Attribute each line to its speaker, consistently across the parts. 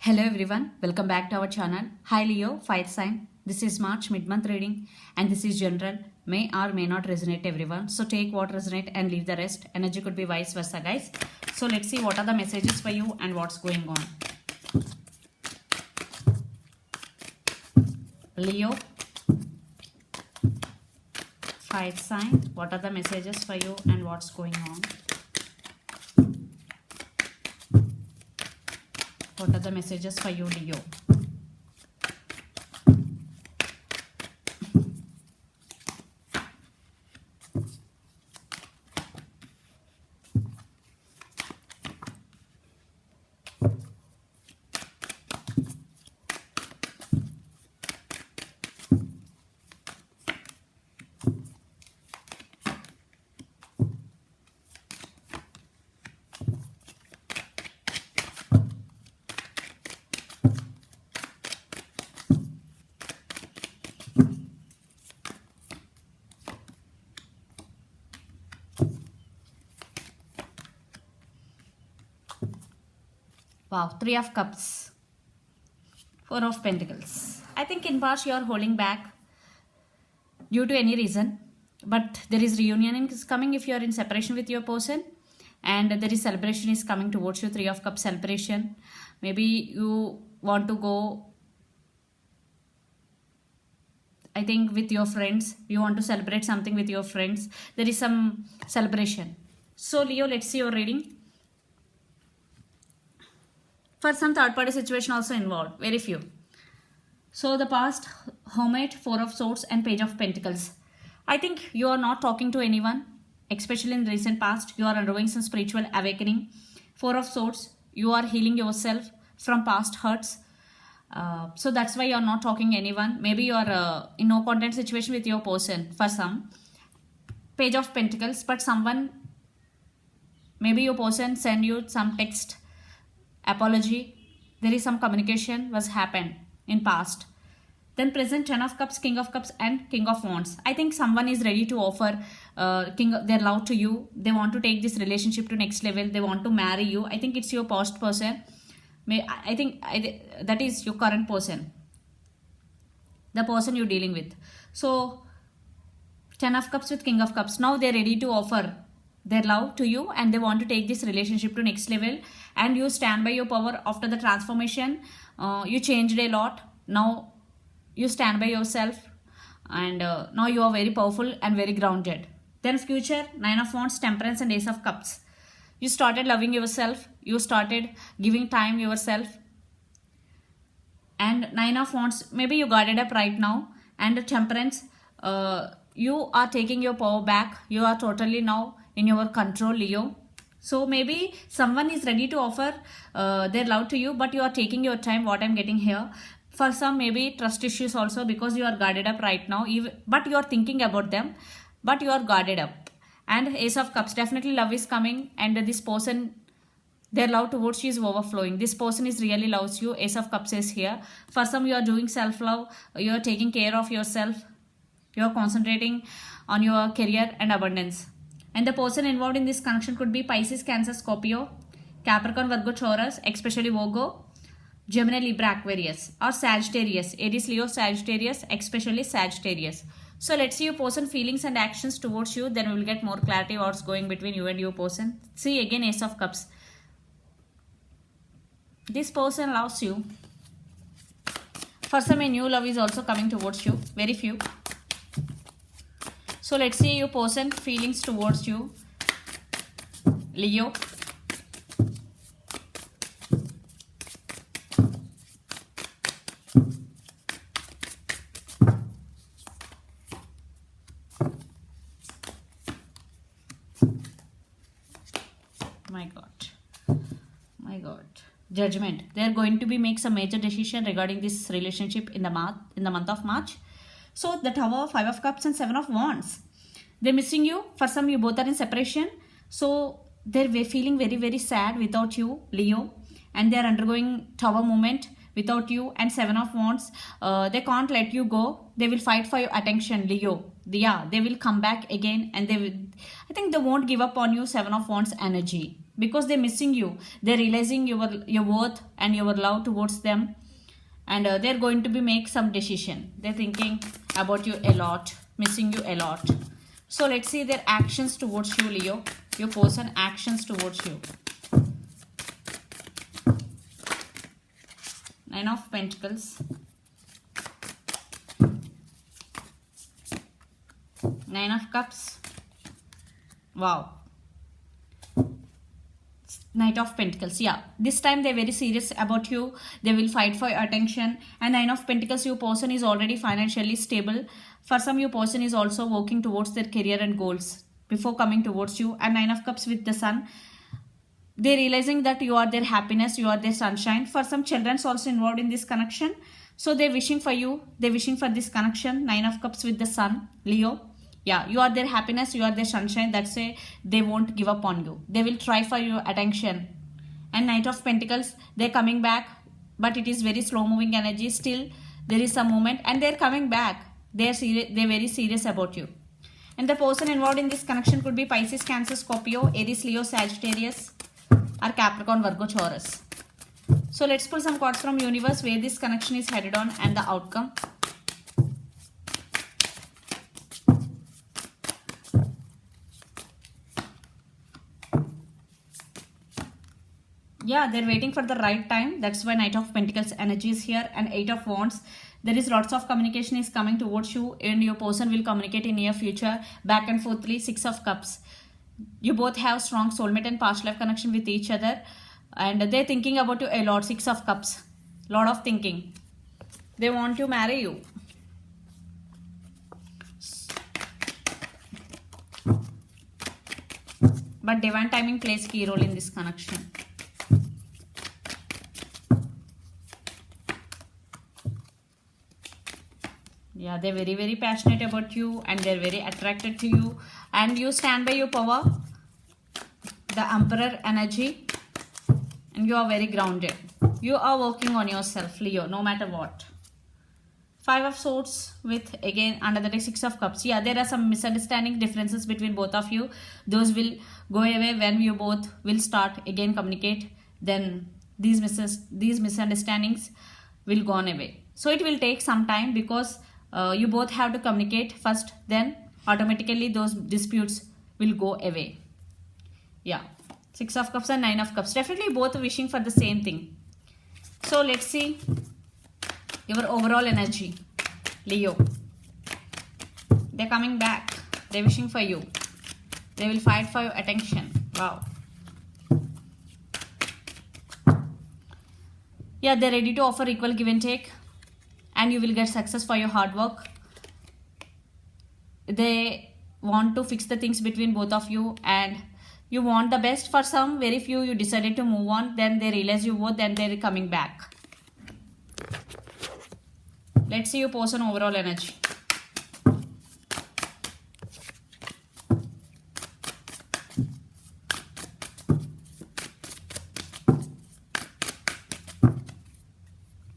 Speaker 1: Hello everyone, welcome back to our channel. Hi Leo, fire sign. This is March mid-month reading and this is general. May or may not resonate everyone. So take what resonate and leave the rest. Energy could be vice versa guys. So let's see what are the messages for you and what's going on. Leo, fire sign. What are the messages for you and what's going on? What are the messages for you, Leo? Wow, Three of Cups, Four of Pentacles. I think in past you are holding back due to any reason, but there is reunion is coming if you are in separation with your person, and there is celebration is coming towards you. Three of Cups celebration. Maybe you want to go, I think, with your friends. You want to celebrate something with your friends. There is some celebration. So Leo, let's see your reading. For some third party situation also involved, very few. So the past, Hermit, Four of Swords and Page of Pentacles. I think you are not talking to anyone, especially in recent past. You are undergoing some spiritual awakening. Four of Swords, you are healing yourself from past hurts. So that's why you are not talking to anyone. Maybe you are in no contact situation with your person for some. Page of Pentacles, but someone, maybe your person send you some text, apology. There is some communication was happened in past. Then present, Ten of Cups, King of Cups and King of Wands. I think someone is ready to offer their love to you. They want to take this relationship to next level. They want to marry you. I think it's your past person. I think that is your current person, the person you're dealing with. So Ten of Cups with King of Cups. Now they're ready to offer their love to you and they want to take this relationship to next level, and you stand by your power after the transformation. You changed a lot. Now you stand by yourself and now you are very powerful and very grounded. Then future, Nine of Wands, Temperance and Ace of Cups. You started loving yourself. You started giving time yourself. And Nine of Wands, maybe you guarded up right now. And Temperance, you are taking your power back. You are totally now in your control, Leo. So maybe someone is ready to offer their love to you, but you are taking your time, what I'm getting here. For some, maybe trust issues also, because you are guarded up right now, but you are thinking about them, but you are guarded up. And Ace of Cups, definitely love is coming, and this person, their love towards you is overflowing. This person is really loves you. Ace of Cups is here. For some, you are doing self-love. You are taking care of yourself. You are concentrating on your career and abundance. And the person involved in this connection could be Pisces, Cancer, Scorpio, Capricorn, Virgo, Taurus, especially Virgo, Gemini, Libra, Aquarius, or Sagittarius, Aries, Leo, Sagittarius, especially Sagittarius. So let's see your person feelings and actions towards you. Then we will get more clarity what's going between you and your person. See again Ace of Cups. This person loves you. For some, a new love is also coming towards you. Very few. So let's see your person feelings towards you, Leo. My God. Judgment. They are going to be make some major decision regarding this relationship in the month of March. So the Tower, Five of Cups and Seven of Wands. They're missing you. For some, you both are in separation. So they're feeling very, very sad without you, Leo. And they're undergoing Tower moment without you. And Seven of Wands. They can't let you go. They will fight for your attention, Leo. Yeah, they will come back again. And I think they won't give up on you, Seven of Wands energy. because they're missing you. They're realizing your worth and your love towards them, and they're going to be make some decision. They're thinking about you a lot, missing you a lot. So let's see their actions towards you, Leo. Your person actions towards you. Nine of Pentacles, Nine of Cups. Wow. Knight of Pentacles. Yeah, this time they're very serious about you. They will fight for your attention. And Nine of Pentacles, your person is already financially stable. For some, your person is also working towards their career and goals before coming towards you. And Nine of Cups with the Sun, they're realizing that you are their happiness, you are their sunshine. For some, children's also involved in this connection, so they're wishing for you, they're wishing for this connection. Nine of Cups with the Sun, Leo. Yeah, you are their happiness, you are their sunshine. That's why they won't give up on you. They will try for your attention. And Knight of Pentacles, they're coming back, but it is very slow moving energy. Still there is some movement, and they're coming back. They're very serious about you. And the person involved in this connection could be Pisces, Cancer, Scorpio, Aries, Leo, Sagittarius, or Capricorn, Virgo, Taurus. So let's pull some cards from universe where this connection is headed on and the outcome. Yeah, they're waiting for the right time. That's why Knight of Pentacles energy is here. And Eight of Wands, there is lots of communication is coming towards you, and your person will communicate in near future back and forthly. Six of Cups, you both have strong soulmate and past life connection with each other, and they're thinking about you a lot. Six of Cups, lot of thinking. They want to marry you. But divine timing plays key role in this connection. Yeah, they're very passionate about you, and they're very attracted to you, and you stand by your power. The Emperor energy, and you are very grounded. You are working on yourself, Leo, no matter what. Five of Swords with, again, under the Six of Cups. Yeah, there are some misunderstanding differences between both of you. Those will go away when you both will start again communicate. Then these misunderstandings will go on away. So it will take some time, because you both have to communicate first, then automatically those disputes will go away. Yeah, Six of Cups and Nine of Cups, definitely both wishing for the same thing. So let's see your overall energy, Leo. They're coming back, they're wishing for you, they will fight for your attention. Wow. Yeah, they're ready to offer equal give and take, and you will get success for your hard work. They want to fix the things between both of you, and you want the best. For some, very few, you decided to move on, then they realize you both, then they're coming back. Let's see your person overall energy.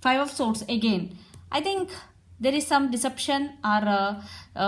Speaker 1: Five of Swords again. I think there is some deception, or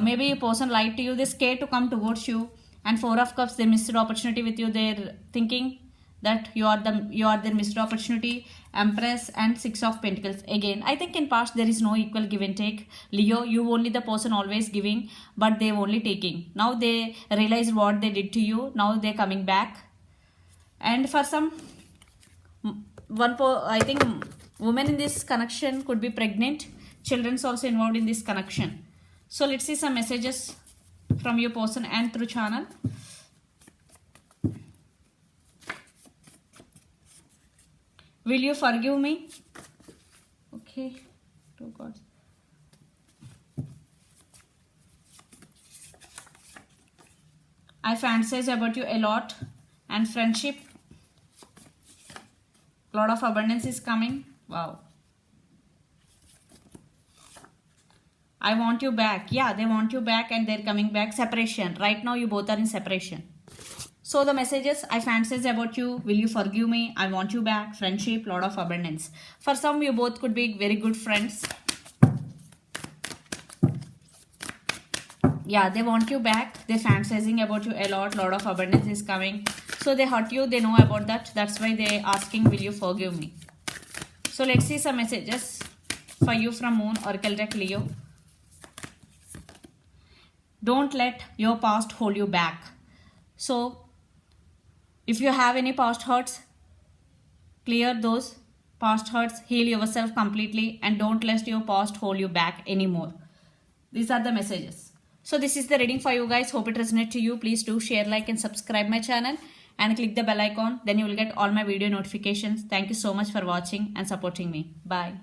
Speaker 1: maybe a person lied to you. They're scared to come towards you. And Four of Cups, they missed opportunity with you. They're thinking that you are their missed opportunity. Empress and Six of Pentacles again. I think in past there is no equal give and take. Leo, you only the person always giving, but they only taking. Now they realize what they did to you. Now they're coming back. And for some, I think women in this connection could be pregnant. Children's also involved in this connection. So let's see some messages from your person and through channel. Will you forgive me? Okay. Oh God. I fantasize about you a lot. And friendship. Lot of abundance is coming. Wow. I want you back. Yeah, they want you back, and they're coming back. Separation. Right now, you both are in separation. So the messages, I fantasize about you. Will you forgive me? I want you back. Friendship, lot of abundance. For some, you both could be very good friends. Yeah, they want you back. They're fantasizing about you a lot. Lot of abundance is coming. So they hurt you, they know about that. That's why they asking, will you forgive me? So let's see some messages for you from Moon, Oracle deck, Leo. Don't let your past hold you back. So if you have any past hurts, clear those past hurts, heal yourself completely, and don't let your past hold you back anymore. These are the messages. So this is the reading for you guys. Hope it resonates to you. Please do share, like, and subscribe my channel and click the bell icon. Then you will get all my video notifications. Thank you so much for watching and supporting me. Bye.